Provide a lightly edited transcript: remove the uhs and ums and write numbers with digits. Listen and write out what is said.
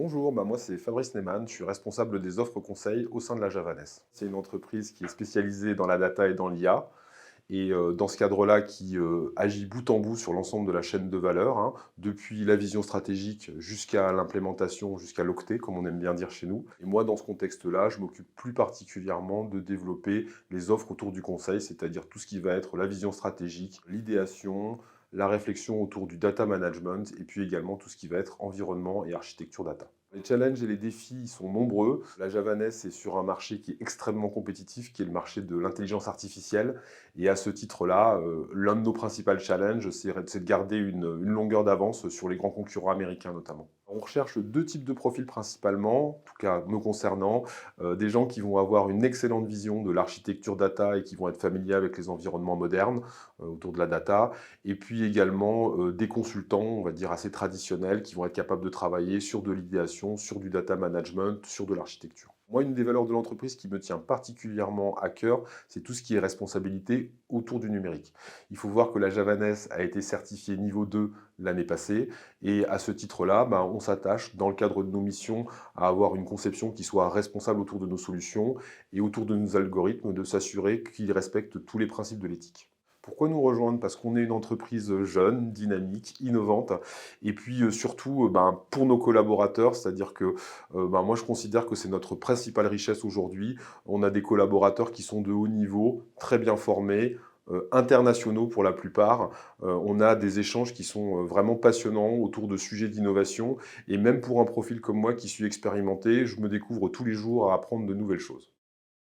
Bonjour, moi c'est Fabrice Neyman, je suis responsable des offres conseils au sein de la Javanese. C'est une entreprise qui est spécialisée dans la data et dans l'IA, et dans ce cadre-là qui agit bout en bout sur l'ensemble de la chaîne de valeur, hein, depuis la vision stratégique jusqu'à l'implémentation, jusqu'à l'octet, comme on aime bien dire chez nous. Et moi, dans ce contexte-là, je m'occupe plus particulièrement de développer les offres autour du conseil, c'est-à-dire tout ce qui va être la vision stratégique, l'idéation, la réflexion autour du data management, et puis également tout ce qui va être environnement et architecture data. Les challenges et les défis sont nombreux. La Javanese est sur un marché qui est extrêmement compétitif, qui est le marché de l'intelligence artificielle. Et à ce titre-là, l'un de nos principaux challenges, c'est de garder une longueur d'avance sur les grands concurrents américains notamment. On recherche deux types de profils principalement, en tout cas nous concernant, des gens qui vont avoir une excellente vision de l'architecture data et qui vont être familiers avec les environnements modernes autour de la data, et puis également des consultants, on va dire assez traditionnels, qui vont être capables de travailler sur de l'idéation, sur du data management, sur de l'architecture. Moi, une des valeurs de l'entreprise qui me tient particulièrement à cœur, c'est tout ce qui est responsabilité autour du numérique. Il faut voir que la Javanese a été certifiée niveau 2 l'année passée, et à ce titre-là, on s'attache, dans le cadre de nos missions, à avoir une conception qui soit responsable autour de nos solutions et autour de nos algorithmes, de s'assurer qu'ils respectent tous les principes de l'éthique. Pourquoi nous rejoindre? Parce qu'on est une entreprise jeune, dynamique, innovante, et puis surtout pour nos collaborateurs, c'est-à-dire que moi je considère que c'est notre principale richesse aujourd'hui. On a des collaborateurs qui sont de haut niveau, très bien formés, internationaux pour la plupart. On a des échanges qui sont vraiment passionnants autour de sujets d'innovation, et même pour un profil comme moi qui suis expérimenté, je me découvre tous les jours à apprendre de nouvelles choses.